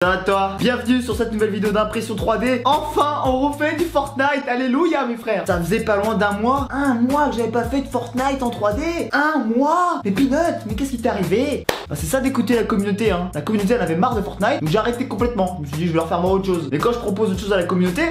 Ça va toi? Bienvenue sur cette nouvelle vidéo d'impression 3D. Enfin on refait du Fortnite. Alléluia mes frères. Ça faisait pas loin d'un mois. Un mois que j'avais pas fait de Fortnite en 3D. Un mois. Mais Peanut, mais qu'est-ce qui t'est arrivé? Bah, c'est ça d'écouter la communauté hein. La communauté elle avait marre de Fortnite. Donc j'ai arrêté complètement. Je me suis dit je vais leur faire voir autre chose. Mais quand je propose autre chose à la communauté,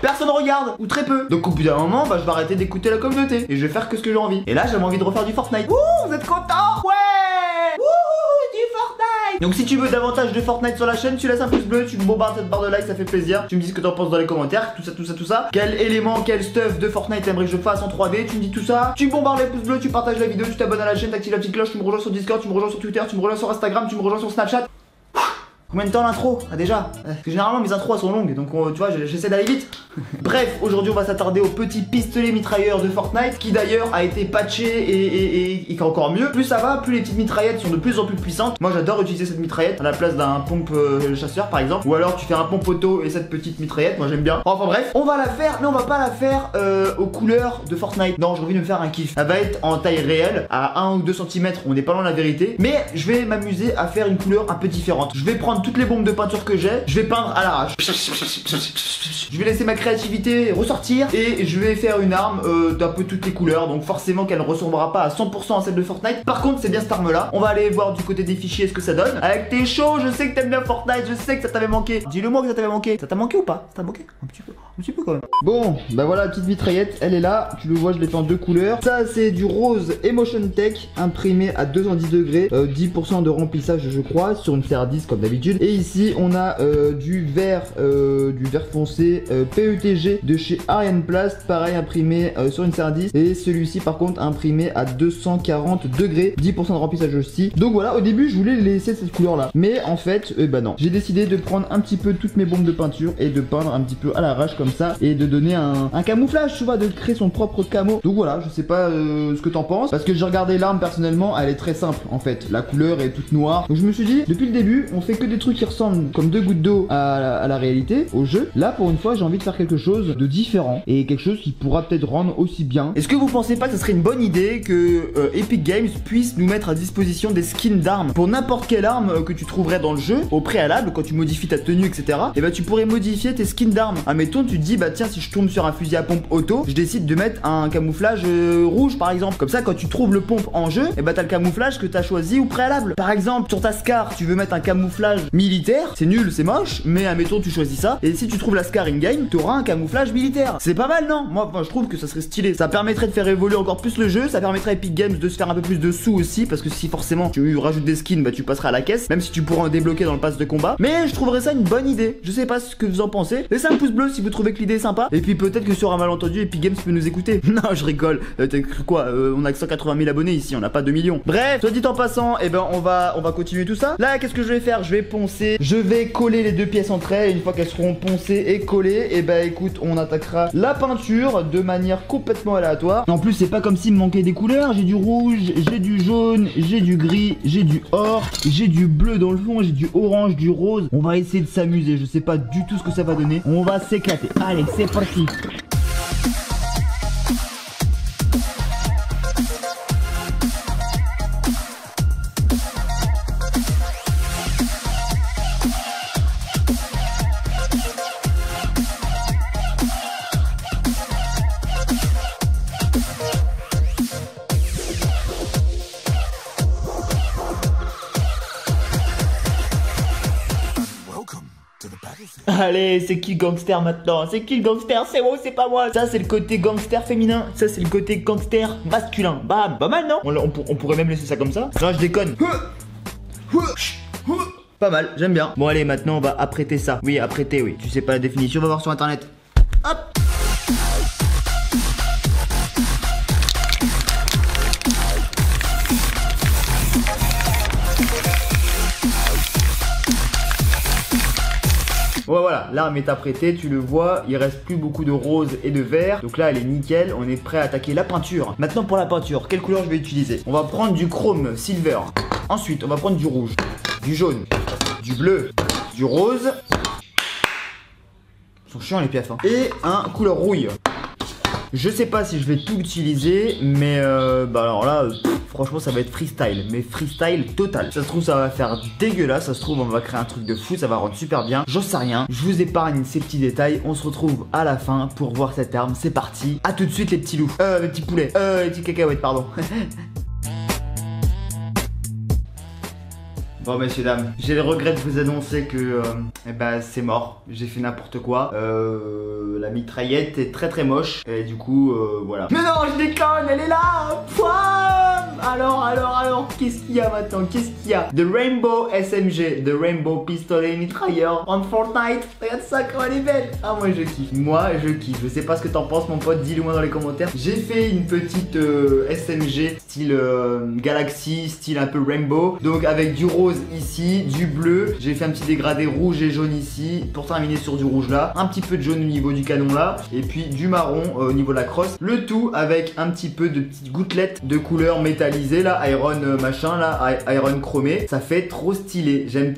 personne regarde, ou très peu. Donc au bout d'un moment, bah je vais arrêter d'écouter la communauté. Et je vais faire que ce que j'ai envie. Et là j'avais envie de refaire du Fortnite. Ouh, vous êtes contents? Ouais. Ouh, du Fortnite. Donc si tu veux davantage de Fortnite sur la chaîne, tu laisses un pouce bleu, tu me bombardes cette barre de like, ça fait plaisir. Tu me dis ce que t'en penses dans les commentaires, tout ça. Quel élément, quel stuff de Fortnite t'aimerais que je fasse en 3D, tu me dis tout ça. Tu bombardes les pouces bleus, tu partages la vidéo, tu t'abonnes à la chaîne, t'actives la petite cloche, tu me rejoins sur Discord, tu me rejoins sur Twitter, tu me rejoins sur Instagram, tu me rejoins sur Snapchat. Combien de temps l'intro? Ah déjà parce que généralement mes intros elles sont longues, donc tu vois j'essaie d'aller vite. Bref, aujourd'hui on va s'attarder au petit pistolet mitrailleur de Fortnite, qui d'ailleurs a été patché et qui est encore mieux. Plus ça va, plus les petites mitraillettes sont de plus en plus puissantes. Moi j'adore utiliser cette mitraillette à la place d'un pompe chasseur par exemple. Ou alors tu fais un pompe auto et cette petite mitraillette, moi j'aime bien. Enfin bref, on va la faire, mais on va pas la faire aux couleurs de Fortnite. Non, j'ai envie de me faire un kiff. Elle va être en taille réelle, à 1 ou 2 cm, on n'est pas loin de la vérité. Mais je vais m'amuser à faire une couleur un peu différente. Je vais prendre toutes les bombes de peinture que j'ai, je vais peindre à l'arrache. Je vais laisser ma créativité ressortir et je vais faire une arme d'un peu toutes les couleurs, donc forcément qu'elle ne ressemblera pas à 100% à celle de Fortnite. Par contre c'est bien cette arme là. On va aller voir du côté des fichiers ce que ça donne. Avec tes shows, je sais que t'aimes bien Fortnite, je sais que ça t'avait manqué. Dis-le moi que ça t'avait manqué. Ça t'a manqué ou pas? Ça t'a manqué? Un petit peu quand même. Bon, bah voilà la petite mitraillette, elle est là. Tu le vois, je l'ai fait en deux couleurs. Ça c'est du rose Emotion Tech imprimé à 210 degrés, 10% de remplissage je crois, sur une CR10 comme d'habitude. Et ici on a du vert foncé PETG de chez Arianeplast, pareil imprimé sur une CR10. Et celui-ci par contre imprimé à 240 degrés, 10% de remplissage aussi. Donc voilà, au début je voulais laisser cette couleur là, mais en fait bah non, j'ai décidé de prendre un petit peu toutes mes bombes de peinture et de peindre un petit peu à l'arrache comme ça, et de donner un camouflage, tu vois, de créer son propre camo. Donc voilà, je sais pas ce que t'en penses, parce que j'ai regardé l'arme personnellement, elle est très simple en fait, la couleur est toute noire. Donc je me suis dit, depuis le début on fait que des trucs qui ressemblent comme deux gouttes d'eau à la réalité, au jeu. Là pour une fois j'ai envie de faire quelque chose de différent, et quelque chose qui pourra peut-être rendre aussi bien. Est-ce que vous pensez pas que ce serait une bonne idée que Epic Games puisse nous mettre à disposition des skins d'armes pour n'importe quelle arme que tu trouverais dans le jeu au préalable, quand tu modifies ta tenue etc, et bah tu pourrais modifier tes skins d'armes. Admettons tu te dis bah tiens, si je tombe sur un fusil à pompe auto, je décide de mettre un camouflage rouge par exemple, comme ça quand tu trouves le pompe en jeu, et bah t'as le camouflage que t'as choisi au préalable. Par exemple sur ta Scar tu veux mettre un camouflage militaire, c'est nul, c'est moche, mais admettons tu choisis ça, et si tu trouves la Scar in-game, tu auras un camouflage militaire. C'est pas mal non? Moi je trouve que ça serait stylé. Ça permettrait de faire évoluer encore plus le jeu, ça permettrait à Epic Games de se faire un peu plus de sous aussi, parce que si forcément tu rajoutes des skins, bah tu passeras à la caisse, même si tu pourras en débloquer dans le pass de combat. Mais je trouverais ça une bonne idée. Je sais pas ce que vous en pensez. Laissez un pouce bleu si vous trouvez que l'idée est sympa. Et puis peut-être que sur un malentendu, Epic Games peut nous écouter. Non, je rigole. T'as cru quoi? On a que 180 000 abonnés ici, on n'a pas 2 millions. Bref, soit dit en passant, et ben on va continuer tout ça. Là, qu'est-ce que je vais faire? Je vais poncer, je vais coller les deux pièces entre elles. Et une fois qu'elles seront poncées et collées, et ben écoute, on attaquera la peinture de manière complètement aléatoire. En plus, c'est pas comme s'il me manquait des couleurs. J'ai du rouge, j'ai du jaune, j'ai du gris, j'ai du or, j'ai du bleu dans le fond, j'ai du orange, du rose. On va essayer de s'amuser. Je sais pas du tout ce que ça va donner. On va s'éclater. Allez, c'est parti. Allez, c'est qui le gangster maintenant? C'est qui le gangster? C'est moi ou c'est pas moi? Ça c'est le côté gangster féminin, ça c'est le côté gangster masculin. Bam, pas mal non? On pourrait même laisser ça comme ça. Non, je déconne. Pas mal, j'aime bien. Bon allez, maintenant on va apprêter ça. Oui, apprêter, oui. Tu sais pas la définition, on va voir sur internet. Hop. Ouais, voilà, l'arme est apprêtée, tu le vois, il reste plus beaucoup de rose et de vert. Donc là elle est nickel, on est prêt à attaquer la peinture. Maintenant pour la peinture, quelle couleur je vais utiliser? On va prendre du chrome silver. Ensuite on va prendre du rouge, du jaune, du bleu, du rose. Ils sont chiants les piafs hein. Et un couleur rouille. Je sais pas si je vais tout utiliser, mais bah alors là, franchement ça va être freestyle, mais freestyle total. Ça se trouve ça va faire dégueulasse, ça se trouve on va créer un truc de fou, ça va rendre super bien. J'en sais rien, je vous épargne ces petits détails. On se retrouve à la fin pour voir cette arme. C'est parti, à tout de suite les petits loups, les petits poulets, les petits cacahuètes pardon. Bon messieurs dames, j'ai le regret de vous annoncer que eh ben, c'est mort, j'ai fait n'importe quoi. La mitraillette est très moche et du coup voilà. Mais non je déconne, elle est là. Alors, qu'est-ce qu'il y a maintenant? Qu'est-ce qu'il y a? The Rainbow SMG, The Rainbow Pistolet Mitrailleur en Fortnite. Regarde ça quand elle est belle. Ah moi je kiffe, je sais pas ce que t'en penses mon pote, dis-le moi dans les commentaires. J'ai fait une petite SMG style Galaxy, style un peu Rainbow, donc avec du rose ici, du bleu, j'ai fait un petit dégradé rouge et jaune ici pour terminer sur du rouge là, un petit peu de jaune au niveau du canon là, et puis du marron au niveau de la crosse, le tout avec un petit peu de petites gouttelettes de couleur métallisée là, iron machin là, iron chromé. Ça fait trop stylé, j'aime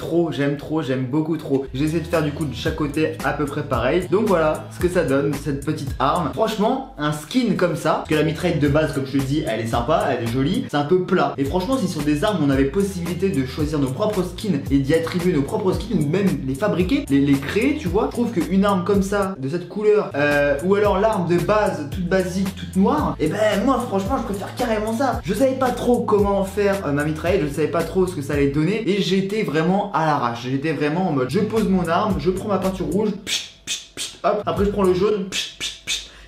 beaucoup trop. J'essaie de faire du coup de chaque côté à peu près pareil, donc voilà ce que ça donne cette petite arme. Franchement un skin comme ça, parce que la mitraille de base comme je te le dis elle est sympa, elle est jolie, c'est un peu plat, et franchement si sur des armes on avait possibilité de choisir nos propres skins et d'y attribuer nos propres skins ou même les fabriquer, les créer, tu vois, je trouve qu'une arme comme ça de cette couleur ou alors l'arme de base toute basique, toute noire, et ben moi franchement je préfère carrément ça. Je savais pas trop comment faire ma mitraillette, je savais pas trop ce que ça allait donner et j'étais vraiment à l'arrache, j'étais vraiment en mode je pose mon arme, je prends ma peinture rouge, hop, après je prends le jaune,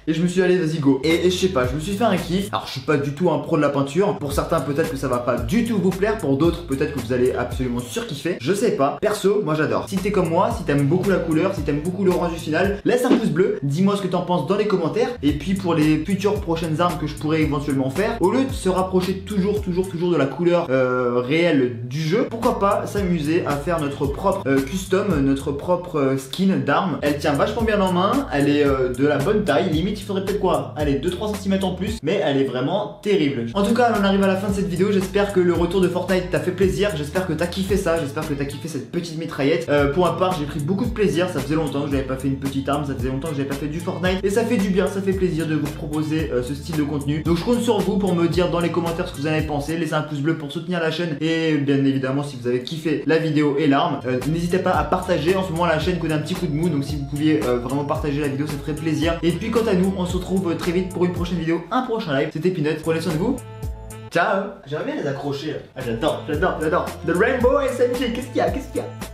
et je me suis dit allez vas-y go. Et je sais pas, je me suis fait un kiff. Alors je suis pas du tout un pro de la peinture. Pour certains peut-être que ça va pas du tout vous plaire. Pour d'autres peut-être que vous allez absolument surkiffer. Je sais pas. Perso moi j'adore. Si t'es comme moi, si t'aimes beaucoup la couleur, si t'aimes beaucoup le rendu final, laisse un pouce bleu. Dis-moi ce que t'en penses dans les commentaires. Et puis pour les futures prochaines armes que je pourrais éventuellement faire, au lieu de se rapprocher toujours de la couleur réelle du jeu, pourquoi pas s'amuser à faire notre propre custom, notre propre skin d'arme. Elle tient vachement bien en main. Elle est de la bonne taille. Limite il faudrait peut-être quoi, allez 2-3 cm en plus, mais elle est vraiment terrible. En tout cas on arrive à la fin de cette vidéo, j'espère que le retour de Fortnite t'a fait plaisir, j'espère que t'as kiffé ça, j'espère que t'as kiffé cette petite mitraillette. Pour ma part j'ai pris beaucoup de plaisir, ça faisait longtemps que j'avais pas fait une petite arme, ça faisait longtemps que j'avais pas fait du Fortnite et ça fait du bien, ça fait plaisir de vous proposer ce style de contenu. Donc je compte sur vous pour me dire dans les commentaires ce que vous en avez pensé, laissez un pouce bleu pour soutenir la chaîne et bien évidemment si vous avez kiffé la vidéo et l'arme, n'hésitez pas à partager. En ce moment la chaîne connaît un petit coup de mou, donc si vous pouviez vraiment partager la vidéo ça ferait plaisir. Et puis quant à nous on se retrouve très vite pour une prochaine vidéo, un prochain live. C'était Peanut, prenez soin de vous. Ciao. J'aimerais bien les accrocher. Ah j'adore. The Rainbow SMG, qu'est-ce qu'il y a?